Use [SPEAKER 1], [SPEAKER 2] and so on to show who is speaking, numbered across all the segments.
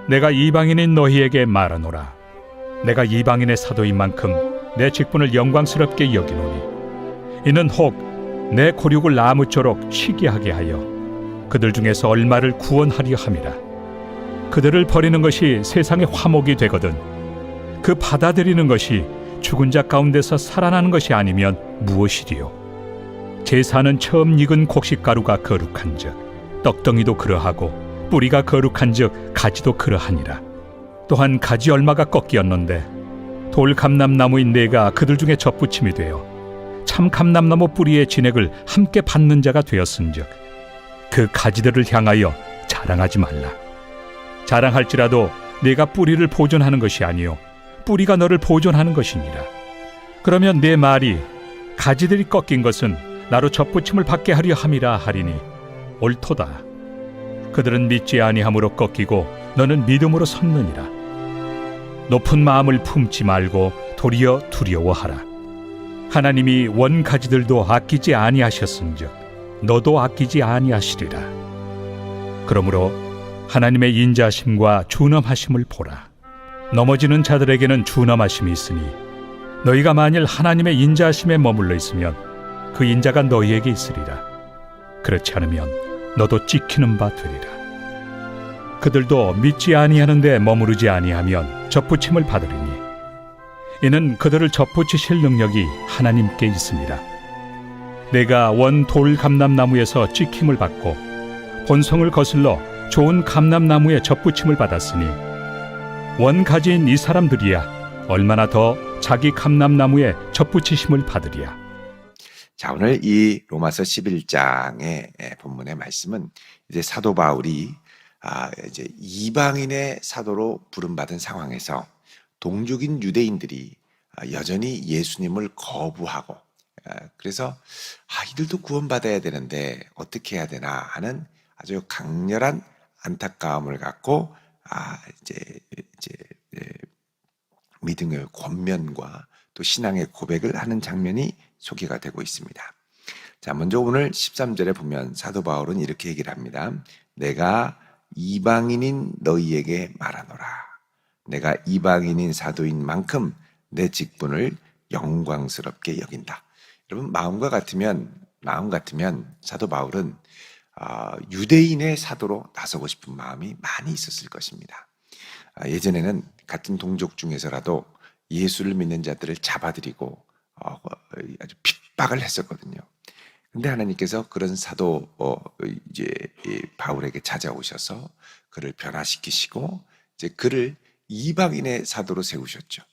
[SPEAKER 1] 내가 이방인인 너희에게 말하노라. 내가 이방인의 사도인 만큼 내 직분을 영광스럽게 여기노니 이는 혹 내 고륙을 나무쪼록 쉬게 하게 하여 그들 중에서 얼마를 구원하려 함이라. 그들을 버리는 것이 세상의 화목이 되거든 그 받아들이는 것이 죽은 자 가운데서 살아나는 것이 아니면 무엇이리요. 제사는 처음 익은 곡식가루가 거룩한즉 떡덩이도 그러하고 뿌리가 거룩한즉 가지도 그러하니라. 또한 가지 얼마가 꺾이었는데 돌 감람나무인 내가 그들 중에 접붙임이 되어 참 감람나무 뿌리의 진액을 함께 받는 자가 되었은즉 그 가지들을 향하여 자랑하지 말라. 자랑할지라도 내가 뿌리를 보존하는 것이 아니요 뿌리가 너를 보존하는 것이니라. 그러면 내 말이 가지들이 꺾인 것은 나로 접붙임을 받게 하려 함이라 하리니 옳도다. 그들은 믿지 아니함으로 꺾이고 너는 믿음으로 섰느니라. 높은 마음을 품지 말고 도리어 두려워하라. 하나님이 원 가지들도 아끼지 아니하셨은즉 너도 아끼지 아니하시리라. 그러므로 하나님의 인자하심과 준엄하심을 보라. 넘어지는 자들에게는 준엄하심이 있으니 너희가 만일 하나님의 인자하심에 머물러 있으면 그 인자가 너희에게 있으리라. 그렇지 않으면 너도 찍히는 바 되리라. 그들도 믿지 아니하는데 머무르지 아니하면 접붙임을 받으리니 이는 그들을 접붙이실 능력이 하나님께 있습니다. 내가 원 돌 감람나무에서 찍힘을 받고 본성을 거슬러 좋은 감람나무에 접붙임을 받았으니 원 가지인 이 사람들이야 얼마나 더 자기 감람나무에 접붙이심을 받으리야.
[SPEAKER 2] 자, 오늘 이 로마서 11장의 본문의 말씀은 이제 사도 바울이 이제 이방인의 사도로 부름받은 상황에서 동족인 유대인들이 여전히 예수님을 거부하고 그래서 이들도 구원받아야 되는데 어떻게 해야 되나 하는 아주 강렬한 안타까움을 갖고 이제 믿음의 권면과 또 신앙의 고백을 하는 장면이 소개가 되고 있습니다. 자, 먼저 오늘 13절에 보면 사도 바울은 이렇게 얘기를 합니다. 내가 이방인인 너희에게 말하노라. 내가 이방인인 사도인 만큼 내 직분을 영광스럽게 여긴다. 여러분 마음 같으면 사도 바울은 유대인의 사도로 나서고 싶은 마음이 많이 있었을 것입니다. 예전에는 같은 동족 중에서라도 예수를 믿는 자들을 잡아들이고 아주 핍박을 했었거든요. 근데 하나님께서 그런 사도 이제 바울에게 찾아오셔서 그를 변화시키시고 이제 그를 이방인의 사도로 세우셨죠.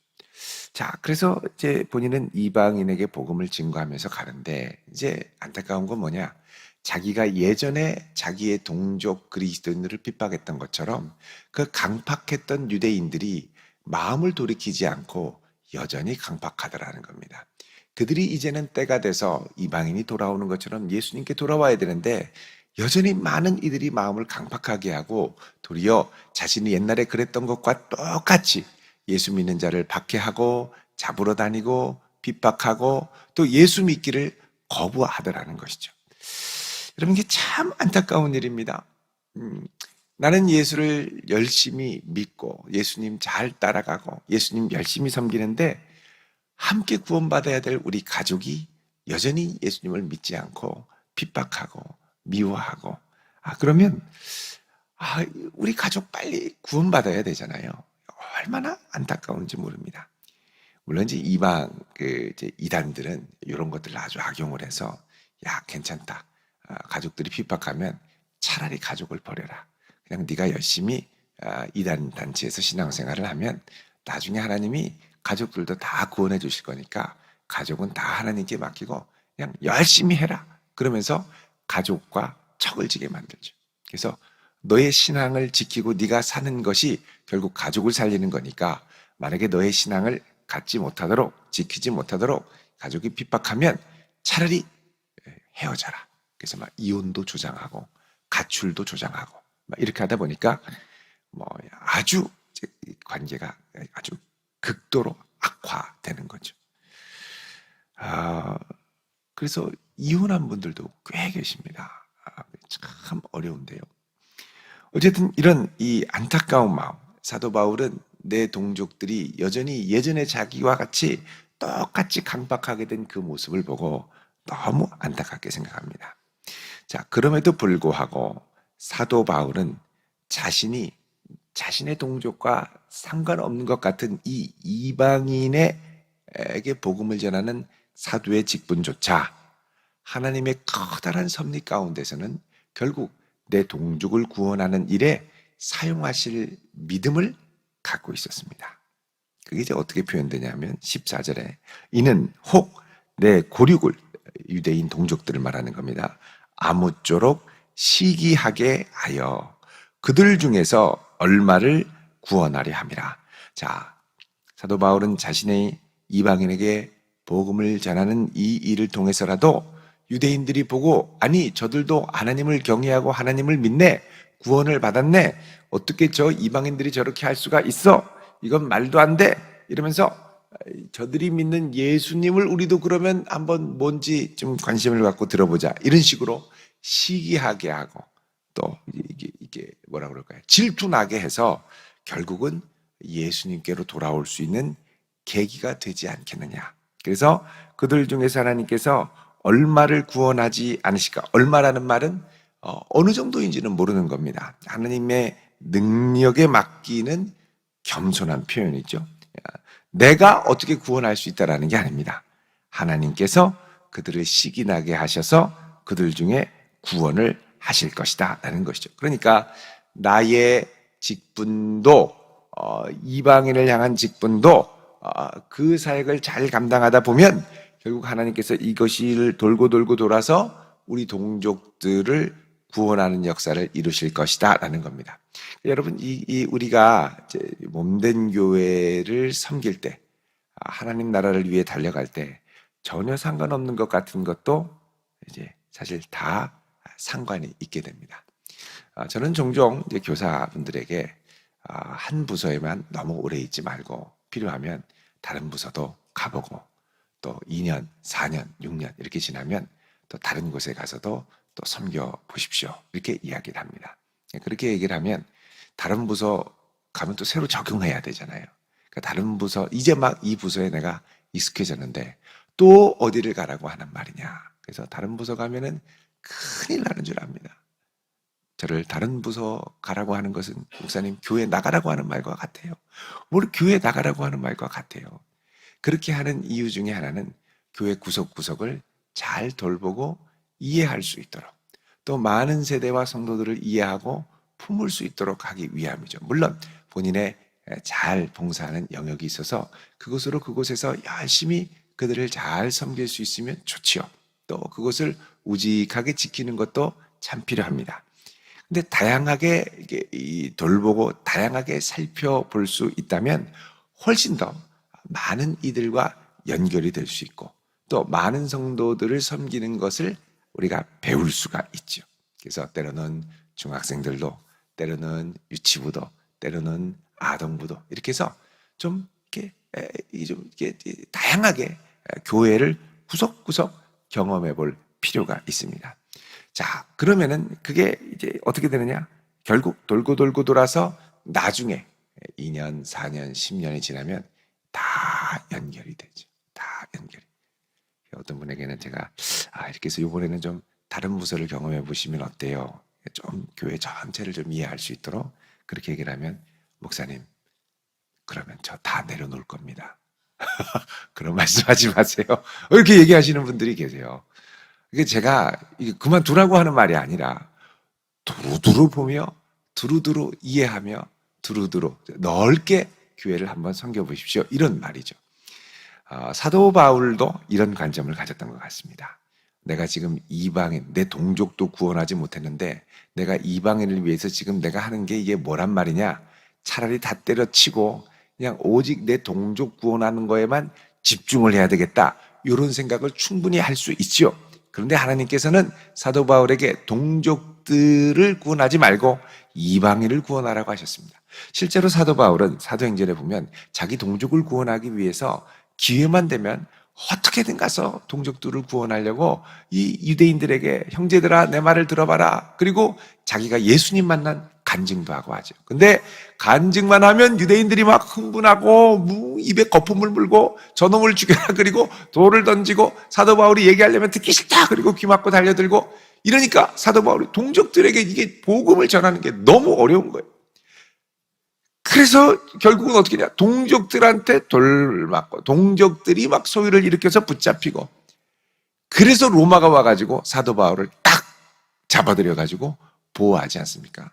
[SPEAKER 2] 자, 그래서 이제 본인은 이방인에게 복음을 증거하면서 가는데 이제 안타까운 건 뭐냐? 자기가 예전에 자기의 동족 그리스도인들을 핍박했던 것처럼 그 강팍했던 유대인들이 마음을 돌이키지 않고 여전히 강팍하더라는 겁니다. 그들이 이제는 때가 돼서 이방인이 돌아오는 것처럼 예수님께 돌아와야 되는데 여전히 많은 이들이 마음을 강팍하게 하고 도리어 자신이 옛날에 그랬던 것과 똑같이 예수 믿는 자를 박해하고 잡으러 다니고 핍박하고 또 예수 믿기를 거부하더라는 것이죠. 여러분 이게 참 안타까운 일입니다. 나는 예수를 열심히 믿고 예수님 잘 따라가고 예수님 열심히 섬기는데 함께 구원받아야 될 우리 가족이 여전히 예수님을 믿지 않고 핍박하고 미워하고 그러면 우리 가족 빨리 구원받아야 되잖아요. 얼마나 안타까운지 모릅니다. 물론 이제 이방 이제 이단들은 이런 것들을 아주 악용을 해서 야 괜찮다. 가족들이 핍박하면 차라리 가족을 버려라. 그냥 네가 열심히 이단 단체에서 신앙생활을 하면 나중에 하나님이 가족들도 다 구원해 주실 거니까 가족은 다 하나님께 맡기고 그냥 열심히 해라. 그러면서 가족과 척을 지게 만들죠. 그래서 너의 신앙을 지키고 네가 사는 것이 결국 가족을 살리는 거니까 만약에 너의 신앙을 갖지 못하도록 지키지 못하도록 가족이 핍박하면 차라리 헤어져라. 그래서 막 이혼도 조장하고 가출도 조장하고 막 이렇게 하다 보니까 아주 관계가 아주 극도로 악화되는 거죠. 그래서 이혼한 분들도 꽤 계십니다. 참 어려운데요. 어쨌든 이런 이 안타까운 마음, 사도 바울은 내 동족들이 여전히 예전에 자기와 같이 똑같이 강박하게 된 그 모습을 보고 너무 안타깝게 생각합니다. 자, 그럼에도 불구하고 사도 바울은 자신의 동족과 상관없는 것 같은 이 이방인에게 복음을 전하는 사도의 직분조차 하나님의 커다란 섭리 가운데서는 결국 내 동족을 구원하는 일에 사용하실 믿음을 갖고 있었습니다. 그게 이제 어떻게 표현되냐면 14절에 이는 혹 내 고륙을, 유대인 동족들을 말하는 겁니다. 아무쪼록 시기하게 하여 그들 중에서 얼마를 구원하려 함이라. 자, 사도 바울은 자신의 이방인에게 복음을 전하는 이 일을 통해서라도 유대인들이 보고 아니 저들도 하나님을 경외하고 하나님을 믿네, 구원을 받았네, 어떻게 저 이방인들이 저렇게 할 수가 있어, 이건 말도 안 돼, 이러면서 저들이 믿는 예수님을 우리도 그러면 한번 뭔지 좀 관심을 갖고 들어보자, 이런 식으로 시기하게 하고 또 이게 뭐라 그럴까요, 질투나게 해서 결국은 예수님께로 돌아올 수 있는 계기가 되지 않겠느냐. 그래서 그들 중에서 하나님께서 얼마를 구원하지 않으실까. 얼마라는 말은 어느 정도인지는 모르는 겁니다. 하나님의 능력에 맡기는 겸손한 표현이죠. 내가 어떻게 구원할 수 있다라는 게 아닙니다. 하나님께서 그들을 시기나게 하셔서 그들 중에 구원을 하실 것이다 라는 것이죠. 그러니까 나의 직분도 이방인을 향한 직분도 그 사역을 잘 감당하다 보면 결국 하나님께서 이것을 돌고 돌아서 우리 동족들을 구원하는 역사를 이루실 것이다 라는 겁니다. 여러분, 우리가 이제 몸된 교회를 섬길 때, 하나님 나라를 위해 달려갈 때 전혀 상관없는 것 같은 것도 이제 사실 다 상관이 있게 됩니다. 저는 종종 이제 교사분들에게 한 부서에만 너무 오래 있지 말고 필요하면 다른 부서도 가보고 또 2년, 4년, 6년 이렇게 지나면 또 다른 곳에 가서도 또 섬겨 보십시오. 이렇게 이야기를 합니다. 그렇게 얘기를 하면 다른 부서 가면 또 새로 적용해야 되잖아요. 그러니까 다른 부서, 이제 막 이 부서에 내가 익숙해졌는데 또 어디를 가라고 하는 말이냐. 그래서 다른 부서 가면은 큰일 나는 줄 압니다. 저를 다른 부서 가라고 하는 것은 목사님 교회 나가라고 하는 말과 같아요. 뭘 교회 나가라고 하는 말과 같아요. 그렇게 하는 이유 중에 하나는 교회 구석구석을 잘 돌보고 이해할 수 있도록, 또 많은 세대와 성도들을 이해하고 품을 수 있도록 하기 위함이죠. 물론 본인의 잘 봉사하는 영역이 있어서 그곳에서 열심히 그들을 잘 섬길 수 있으면 좋지요. 또 그것을 우직하게 지키는 것도 참 필요합니다. 근데 다양하게 돌보고 다양하게 살펴볼 수 있다면 훨씬 더 많은 이들과 연결이 될 수 있고 또 많은 성도들을 섬기는 것을 우리가 배울 수가 있죠. 그래서 때로는 중학생들도, 때로는 유치부도, 때로는 아동부도 이렇게 해서 좀 이렇게 다양하게 교회를 구석구석 경험해 볼 필요가 있습니다. 자, 그러면은 그게 이제 어떻게 되느냐? 결국 돌고 돌아서 나중에 2년, 4년, 10년이 지나면 다 연결이 되죠. 다 연결이. 어떤 분에게는 제가 이렇게 해서 이번에는 좀 다른 부서를 경험해 보시면 어때요? 좀 교회 전체를 좀 이해할 수 있도록 그렇게 얘기를 하면, 목사님 그러면 저 다 내려놓을 겁니다. 그런 말씀하지 마세요. 이렇게 얘기하시는 분들이 계세요. 이게 제가 그만두라고 하는 말이 아니라 두루두루 보며 두루두루 이해하며 두루두루 넓게 교회를 한번 섬겨보십시오, 이런 말이죠. 사도 바울도 이런 관점을 가졌던 것 같습니다. 내가 지금 이방인, 내 동족도 구원하지 못했는데 내가 이방인을 위해서 지금 내가 하는 게 이게 뭐란 말이냐? 차라리 다 때려치고 그냥 오직 내 동족 구원하는 거에만 집중을 해야 되겠다, 이런 생각을 충분히 할 수 있죠. 그런데 하나님께서는 사도 바울에게 동족들을 구원하지 말고 이방인을 구원하라고 하셨습니다. 실제로 사도 바울은 사도행전에 보면 자기 동족을 구원하기 위해서 기회만 되면 어떻게든 가서 동족들을 구원하려고 이 유대인들에게 형제들아 내 말을 들어봐라, 그리고 자기가 예수님 만난 간증도 하고 하죠. 근데 간증만 하면 유대인들이 막 흥분하고 입에 거품을 물고 저놈을 죽여라, 그리고 돌을 던지고, 사도 바울이 얘기하려면 듣기 싫다, 그리고 귀 막고 달려들고, 이러니까 사도 바울이 동족들에게 이게 복음을 전하는 게 너무 어려운 거예요. 그래서 결국은 어떻게 되냐, 동족들한테 돌 맞고, 동족들이 막 소위를 일으켜서 붙잡히고, 그래서 로마가 와가지고 사도 바울을 딱 잡아들여가지고 보호하지 않습니까?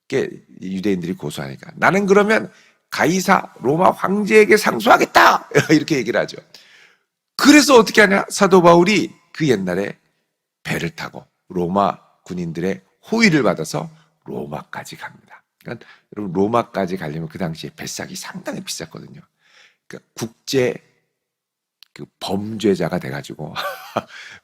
[SPEAKER 2] 그게 유대인들이 고소하니까, 나는 그러면 가이사 로마 황제에게 상소하겠다, 이렇게 얘기를 하죠. 그래서 어떻게 하냐, 사도 바울이 그 옛날에 배를 타고 로마 군인들의 호의를 받아서 로마까지 갑니다. 그러니까 여러분, 로마까지 가려면 그 당시에 배삭이 상당히 비쌌거든요. 그러니까 국제 그 범죄자가 돼가지고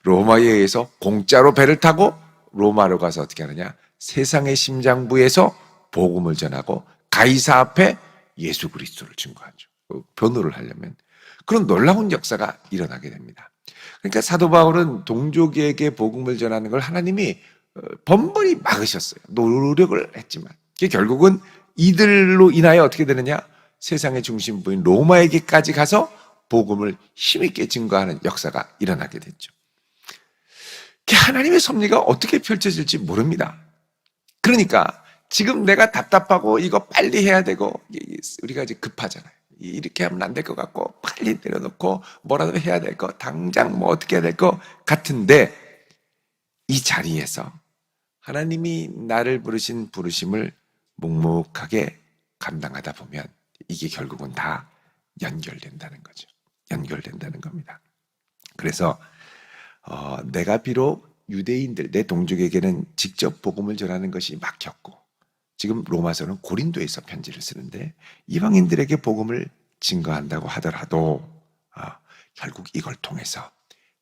[SPEAKER 2] 로마에 의해서 공짜로 배를 타고 로마로 가서 어떻게 하느냐, 세상의 심장부에서 복음을 전하고 가이사 앞에 예수 그리스도를 증거하죠. 변호를 하려면. 그런 놀라운 역사가 일어나게 됩니다. 그러니까 사도 바울은 동족에게 복음을 전하는 걸 하나님이 번번이 막으셨어요. 노력을 했지만 결국은 이들로 인하여 어떻게 되느냐, 세상의 중심부인 로마에게까지 가서 복음을 힘있게 증거하는 역사가 일어나게 됐죠. 하나님의 섭리가 어떻게 펼쳐질지 모릅니다. 그러니까 지금 내가 답답하고 이거 빨리 해야 되고, 우리가 이제 급하잖아요. 이렇게 하면 안 될 것 같고, 빨리 내려놓고 뭐라도 해야 될 거, 당장 뭐 어떻게 해야 될 것 같은데, 이 자리에서 하나님이 나를 부르신 부르심을 묵묵하게 감당하다 보면 이게 결국은 다 연결된다는 거죠. 연결된다는 겁니다. 그래서 내가 비록 유대인들, 내 동족에게는 직접 복음을 전하는 것이 막혔고, 지금 로마서는 고린도에서 편지를 쓰는데 이방인들에게 복음을 증거한다고 하더라도 결국 이걸 통해서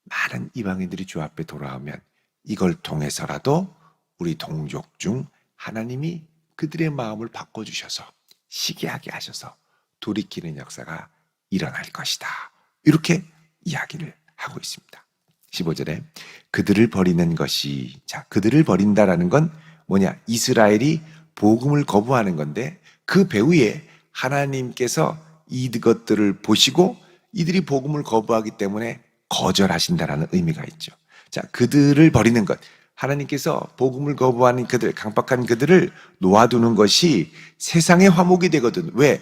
[SPEAKER 2] 많은 이방인들이 주 앞에 돌아오면 이걸 통해서라도 우리 동족 중 하나님이 그들의 마음을 바꿔주셔서 시기하게 하셔서 돌이키는 역사가 일어날 것이다, 이렇게 이야기를 하고 있습니다. 15절에 그들을 버리는 것이, 자, 그들을 버린다라는 건 뭐냐, 이스라엘이 복음을 거부하는 건데 그 배후에 하나님께서 이것들을 보시고 이들이 복음을 거부하기 때문에 거절하신다라는 의미가 있죠. 자, 그들을 버리는 것, 하나님께서 복음을 거부하는 그들, 강박한 그들을 놓아두는 것이 세상의 화목이 되거든. 왜?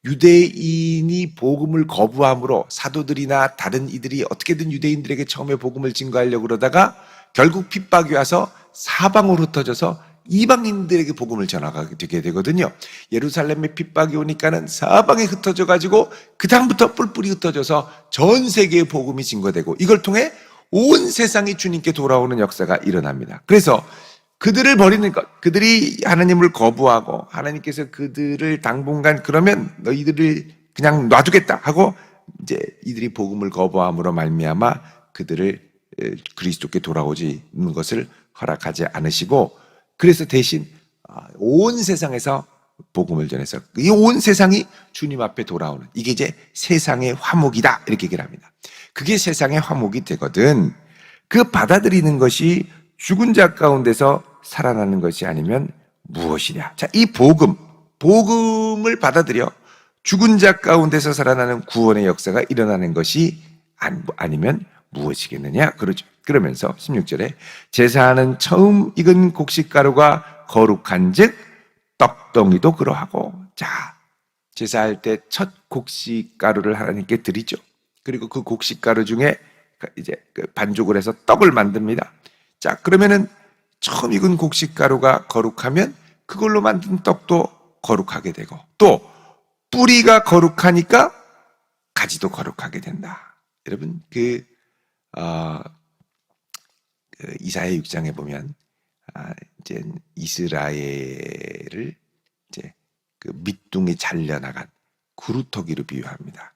[SPEAKER 2] 유대인이 복음을 거부함으로 사도들이나 다른 이들이 어떻게든 유대인들에게 처음에 복음을 증거하려고 그러다가 결국 핍박이 와서 사방으로 흩어져서 이방인들에게 복음을 전하게 되게 되거든요. 예루살렘에 핍박이 오니까는 사방에 흩어져 가지고 그 다음부터 뿔뿔이 흩어져서 전 세계에 복음이 증거되고, 이걸 통해 온 세상이 주님께 돌아오는 역사가 일어납니다. 그래서 그들을 버리는 것, 그들이 하나님을 거부하고 하나님께서 그들을 당분간 그러면 너희들을 그냥 놔두겠다 하고 이제 이들이 복음을 거부함으로 말미암아 그들을 그리스도께 돌아오지는 것을 허락하지 않으시고, 그래서 대신 온 세상에서 복음을 전해서 이 온 세상이 주님 앞에 돌아오는, 이게 이제 세상의 화목이다, 이렇게 얘기를 합니다. 그게 세상의 화목이 되거든 그 받아들이는 것이 죽은 자 가운데서 살아나는 것이 아니면 무엇이냐. 자, 이 복음을 받아들여 죽은 자 가운데서 살아나는 구원의 역사가 일어나는 것이 아니면 무엇이겠느냐 그러죠. 그러면서 16절에 제사하는 처음 익은 곡식가루가 거룩한 즉 떡덩이도 그러하고. 자, 제사할 때 첫 곡식가루를 하나님께 드리죠. 그리고 그 곡식가루 중에 이제 반죽을 해서 떡을 만듭니다. 자, 그러면은 처음 익은 곡식가루가 거룩하면 그걸로 만든 떡도 거룩하게 되고, 또 뿌리가 거룩하니까 가지도 거룩하게 된다. 여러분, 이사야 6장에 보면 이제 이스라엘을 이제 그 밑둥이 잘려나간 구루터기로 비유합니다.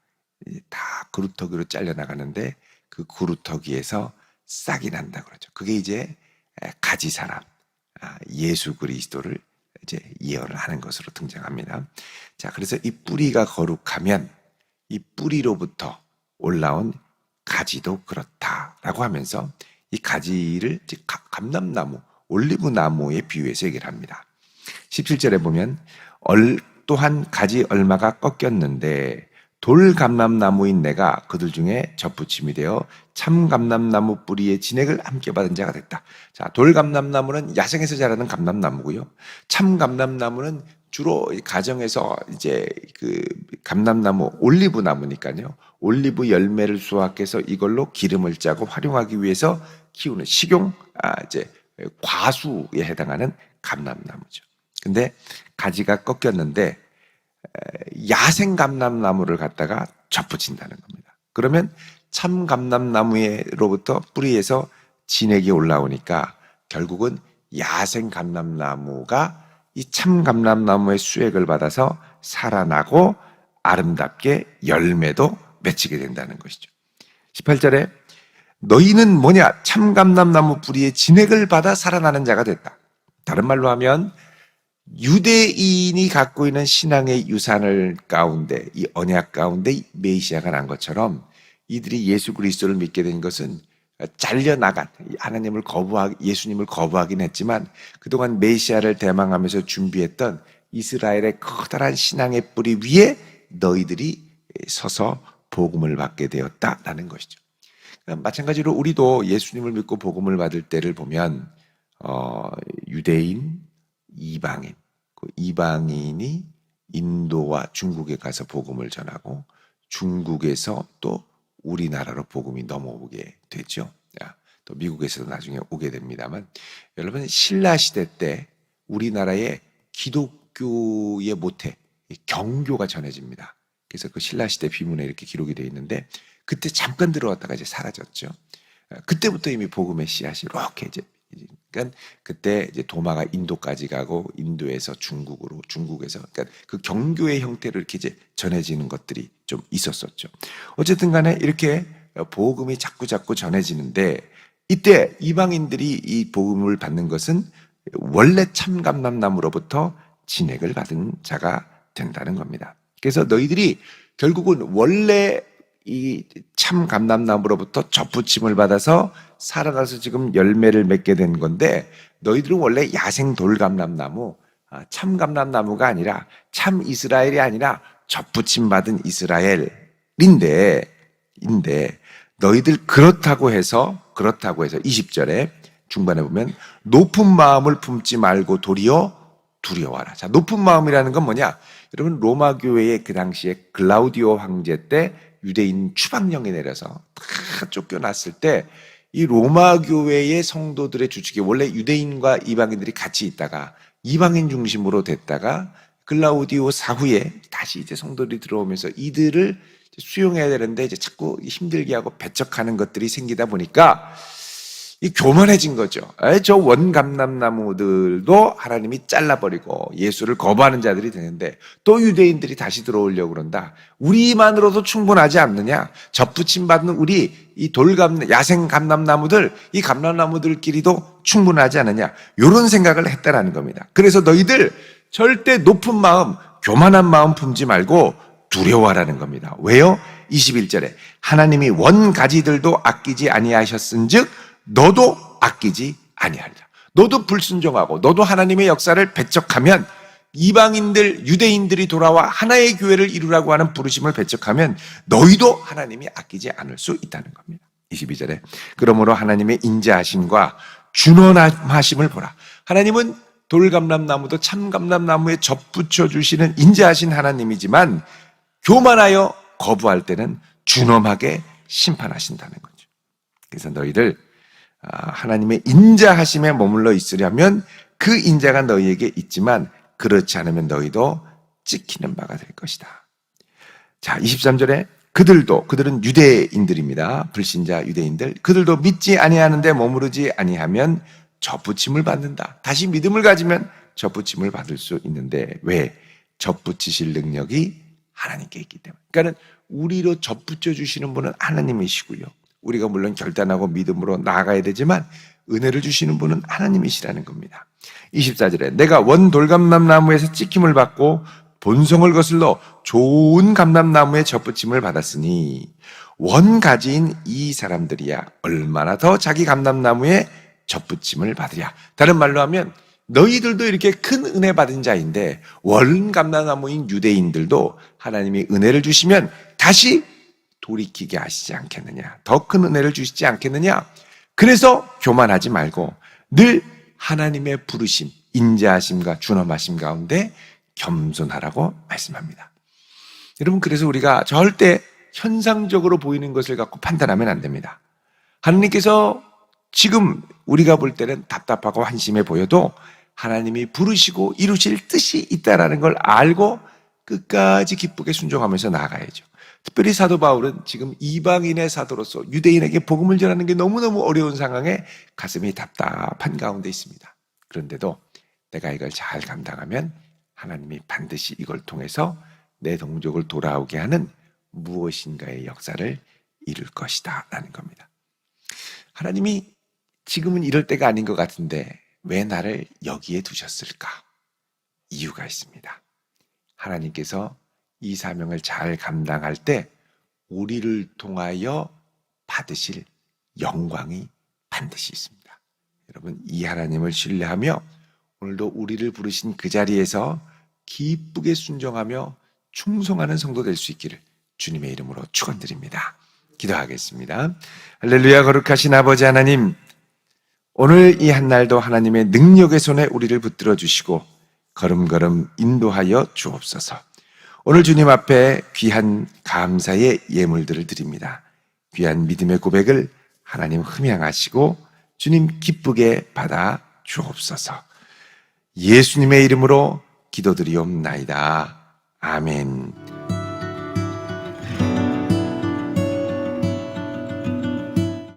[SPEAKER 2] 다 구루터기로 잘려나가는데 그 구루터기에서 싹이 난다 그러죠. 그게 이제 가지 사람 예수 그리스도를 이제 예언을 하는 것으로 등장합니다. 자, 그래서 이 뿌리가 거룩하면 이 뿌리로부터 올라온 가지도 그렇다라고 하면서 이 가지를 감람나무, 올리브 나무에 비유해서 얘기를 합니다. 17절에 보면 또한 가지 얼마가 꺾였는데 돌감람나무인 내가 그들 중에 접붙임이 되어 참감람나무 뿌리의 진액을 함께 받은 자가 됐다. 자, 돌감람나무는 야생에서 자라는 감람나무고요. 참감람나무는 주로 가정에서 이제 그 감람나무, 올리브 나무니까요. 올리브 열매를 수확해서 이걸로 기름을 짜고 활용하기 위해서 키우는 이제 과수에 해당하는 감람나무죠. 근데 가지가 꺾였는데 야생 감람나무를 갖다가 접붙인다는 겁니다. 그러면 참 감람나무로부터 뿌리에서 진액이 올라오니까 결국은 야생 감람나무가 이 참 감람나무의 수액을 받아서 살아나고 아름답게 열매도 맺히게 된다는 것이죠. 18절에 너희는 뭐냐? 참 감람나무 뿌리의 진액을 받아 살아나는 자가 됐다. 다른 말로 하면 유대인이 갖고 있는 신앙의 유산을 가운데, 이 언약 가운데 메시아가 난 것처럼 이들이 예수 그리스도를 믿게 된 것은 잘려나간 예수님을 거부하긴 했지만 그동안 메시아를 대망하면서 준비했던 이스라엘의 커다란 신앙의 뿌리 위에 너희들이 서서 복음을 받게 되었다라는 것이죠. 마찬가지로 우리도 예수님을 믿고 복음을 받을 때를 보면 유대인, 이방인, 그 이방인이 인도와 중국에 가서 복음을 전하고 중국에서 또 우리나라로 복음이 넘어오게 되죠. 또 미국에서도 나중에 오게 됩니다만, 여러분 신라 시대 때 우리나라에 기독교의 모태 경교가 전해집니다. 그래서 그 신라 시대 비문에 이렇게 기록이 되어 있는데 그때 잠깐 들어왔다가 이제 사라졌죠. 그때부터 이미 복음의 씨앗이 이렇게 그러니까 그때 이제 도마가 인도까지 가고 인도에서 중국에서 그러니까 그 경교의 형태로 이렇게 이제 전해지는 것들이 좀 있었었죠. 어쨌든 간에 이렇게 복음이 자꾸 전해지는데 이때 이방인들이 이 복음을 받는 것은 원래 참감람나무로부터 진액을 받은 자가 된다는 겁니다. 그래서 너희들이 결국은 원래 이 참감람나무로부터 접붙임을 받아서 살아나서 지금 열매를 맺게 된 건데 너희들은 원래 야생 돌감람나무, 참감람나무가 아니라 참 이스라엘이 아니라 접붙임 받은 이스라엘인데 너희들 그렇다고 해서 20절에 중반에 보면 높은 마음을 품지 말고 도리어 두려워하라. 자, 높은 마음이라는 건 뭐냐? 여러분 로마 교회의 그 당시에 글라우디오 황제 때 유대인 추방령이 내려서 다 쫓겨났을 때 이 로마 교회의 성도들의 주축이 원래 유대인과 이방인들이 같이 있다가 이방인 중심으로 됐다가 글라우디오 사후에 다시 이제 성도들이 들어오면서 이들을 수용해야 되는데 이제 자꾸 힘들게 하고 배척하는 것들이 생기다 보니까 이 교만해진 거죠. 저 원감람나무들도 하나님이 잘라버리고 예수를 거부하는 자들이 되는데 또 유대인들이 다시 들어오려고 그런다. 우리만으로도 충분하지 않느냐? 접붙임 받는 우리 이 야생 감람나무들, 이 감람나무들끼리도 충분하지 않느냐? 이런 생각을 했다라는 겁니다. 그래서 너희들 절대 높은 마음, 교만한 마음 품지 말고 두려워하라는 겁니다. 왜요? 21절에 하나님이 원가지들도 아끼지 아니하셨은즉 너도 아끼지 아니하리라. 너도 불순종하고 너도 하나님의 역사를 배척하면 이방인들, 유대인들이 돌아와 하나의 교회를 이루라고 하는 부르심을 배척하면 너희도 하나님이 아끼지 않을 수 있다는 겁니다. 22절에 그러므로 하나님의 인자하심과 준원하심을 보라. 하나님은 돌감람나무도 참감람나무에 접붙여 주시는 인자하신 하나님이지만 교만하여 거부할 때는 준엄하게 심판하신다는 거죠. 그래서 너희들 하나님의 인자하심에 머물러 있으려면 그 인자가 너희에게 있지만 그렇지 않으면 너희도 찍히는 바가 될 것이다. 자, 23절에 그들은 유대인들입니다. 불신자 유대인들. 그들도 믿지 아니하는데 머무르지 아니하면 접붙임을 받는다. 다시 믿음을 가지면 접붙임을 받을 수 있는데 왜? 접붙이실 능력이 하나님께 있기 때문에. 그러니까 우리로 접붙여 주시는 분은 하나님이시고요. 우리가 물론 결단하고 믿음으로 나아가야 되지만 은혜를 주시는 분은 하나님이시라는 겁니다. 24절에 내가 원 돌감람나무에서 찍힘을 받고 본성을 거슬러 좋은 감람나무에 접붙임을 받았으니 원가지인 이 사람들이야 얼마나 더 자기 감람나무에 접붙임을 받으랴. 다른 말로 하면 너희들도 이렇게 큰 은혜 받은 자인데 월감람나무인 유대인들도 하나님이 은혜를 주시면 다시 돌이키게 하시지 않겠느냐. 더 큰 은혜를 주시지 않겠느냐. 그래서 교만하지 말고 늘 하나님의 부르심, 인자하심과 준엄하심 가운데 겸손하라고 말씀합니다. 여러분, 그래서 우리가 절대 현상적으로 보이는 것을 갖고 판단하면 안 됩니다. 하나님께서 지금 우리가 볼 때는 답답하고 한심해 보여도 하나님이 부르시고 이루실 뜻이 있다는 걸 알고 끝까지 기쁘게 순종하면서 나아가야죠. 특별히 사도 바울은 지금 이방인의 사도로서 유대인에게 복음을 전하는 게 너무너무 어려운 상황에 가슴이 답답한 가운데 있습니다. 그런데도 내가 이걸 잘 감당하면 하나님이 반드시 이걸 통해서 내 동족을 돌아오게 하는 무엇인가의 역사를 이룰 것이다 라는 겁니다. 하나님이 지금은 이럴 때가 아닌 것 같은데 왜 나를 여기에 두셨을까? 이유가 있습니다. 하나님께서 이 사명을 잘 감당할 때 우리를 통하여 받으실 영광이 반드시 있습니다. 여러분, 이 하나님을 신뢰하며 오늘도 우리를 부르신 그 자리에서 기쁘게 순종하며 충성하는 성도 될 수 있기를 주님의 이름으로 축원드립니다. 기도하겠습니다. 할렐루야. 거룩하신 아버지 하나님, 오늘 이 한날도 하나님의 능력의 손에 우리를 붙들어 주시고 걸음걸음 인도하여 주옵소서. 오늘 주님 앞에 귀한 감사의 예물들을 드립니다. 귀한 믿음의 고백을 하나님 흠양하시고 주님 기쁘게 받아 주옵소서. 예수님의 이름으로 기도드리옵나이다. 아멘.